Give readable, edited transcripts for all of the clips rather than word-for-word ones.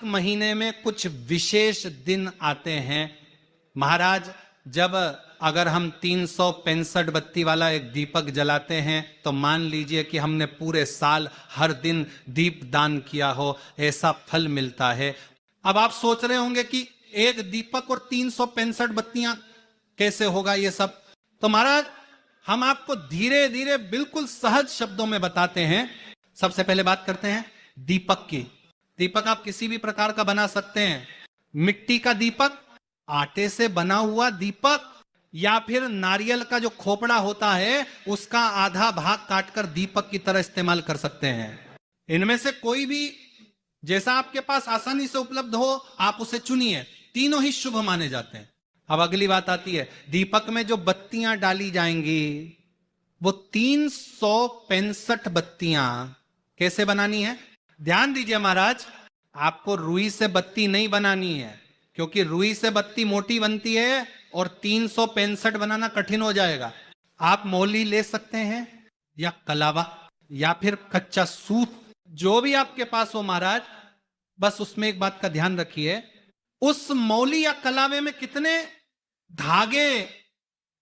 महीने में कुछ विशेष दिन आते हैं महाराज। जब अगर हम 365 बत्ती वाला एक दीपक जलाते हैं तो मान लीजिए कि हमने पूरे साल हर दिन दीप दान किया हो, ऐसा फल मिलता है। अब आप सोच रहे होंगे कि एक दीपक और 365 बत्तियां कैसे होगा ये सब। तो महाराज हम आपको धीरे धीरे बिल्कुल सहज शब्दों में बताते हैं। सबसे पहले बात करते हैं दीपक की। दीपक आप किसी भी प्रकार का बना सकते हैं, मिट्टी का दीपक, आटे से बना हुआ दीपक, या फिर नारियल का जो खोपड़ा होता है उसका आधा भाग काटकर दीपक की तरह इस्तेमाल कर सकते हैं। इनमें से कोई भी जैसा आपके पास आसानी से उपलब्ध हो आप उसे चुनिए, तीनों ही शुभ माने जाते हैं। अब अगली बात आती है, दीपक में जो बत्तियां डाली जाएंगी वो 365 बत्तियां कैसे बनानी है। ध्यान दीजिए महाराज, आपको रुई से बत्ती नहीं बनानी है, क्योंकि रुई से बत्ती मोटी बनती है और 365 बनाना कठिन हो जाएगा। आप मौली ले सकते हैं या कलावा या फिर कच्चा सूत, जो भी आपके पास हो महाराज। बस उसमें एक बात का ध्यान रखिए, उस मौली या कलावे में कितने धागे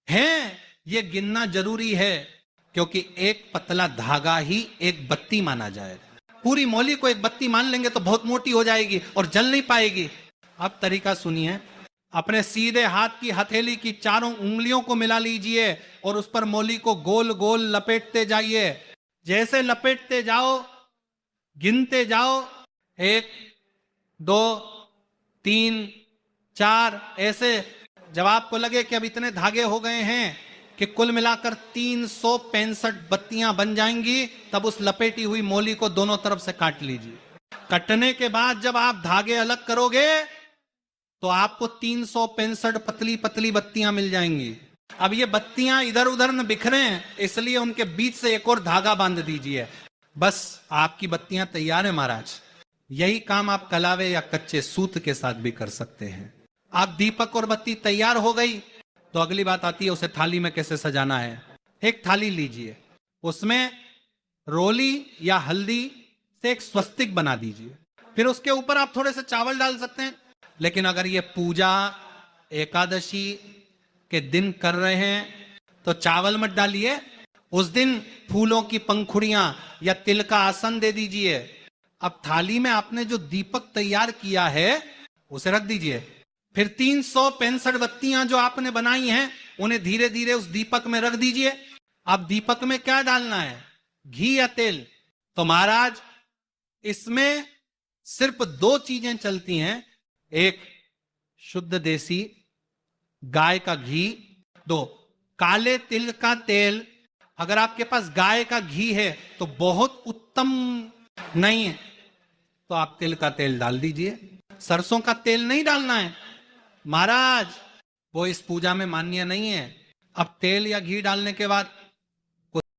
हैं ये गिनना जरूरी है, क्योंकि एक पतला धागा ही एक बत्ती माना जाएगा। पूरी मौली को एक बत्ती मान लेंगे तो बहुत मोटी हो जाएगी और जल नहीं पाएगी। अब तरीका सुनिए, अपने सीधे हाथ की हथेली की चारों उंगलियों को मिला लीजिए और उस पर मौली को गोल गोल लपेटते जाइए। जैसे लपेटते जाओ गिनते जाओ, 1 2 3 4, ऐसे जब आपको लगे कि अब इतने धागे हो गए हैं कि कुल मिलाकर 365 बत्तियां बन जाएंगी, तब उस लपेटी हुई मौली को दोनों तरफ से काट लीजिए। कटने के बाद जब आप धागे अलग करोगे तो आपको 365 पतली पतली बत्तियां मिल जाएंगी। अब ये बत्तियां इधर उधर न बिखरे, इसलिए उनके बीच से एक और धागा बांध दीजिए, बस आपकी बत्तियां तैयार है महाराज। यही काम आप कलावे या कच्चे सूत के साथ भी कर सकते हैं। आप दीपक और बत्ती तैयार हो गई तो अगली बात आती है उसे थाली में कैसे सजाना है। एक थाली लीजिए, उसमें रोली या हल्दी से एक स्वस्तिक बना दीजिए, फिर उसके ऊपर आप थोड़े से चावल डाल सकते हैं। लेकिन अगर ये पूजा एकादशी के दिन कर रहे हैं तो चावल मत डालिए, उस दिन फूलों की पंखुड़ियां या तिल का आसन दे दीजिए। अब थाली में आपने जो दीपक तैयार किया है उसे रख दीजिए, फिर 365 बत्तियां जो आपने बनाई हैं उन्हें धीरे धीरे उस दीपक में रख दीजिए। अब दीपक में क्या डालना है, घी या तेल। तो महाराज इसमें सिर्फ 2 चीजें चलती हैं, एक शुद्ध देसी गाय का घी, 2 काले तिल का तेल। अगर आपके पास गाय का घी है तो बहुत उत्तम, नहीं है तो आप तिल का तेल डाल दीजिए। सरसों का तेल नहीं डालना है महाराज, वो इस पूजा में मान्य नहीं है। अब तेल या घी डालने के बाद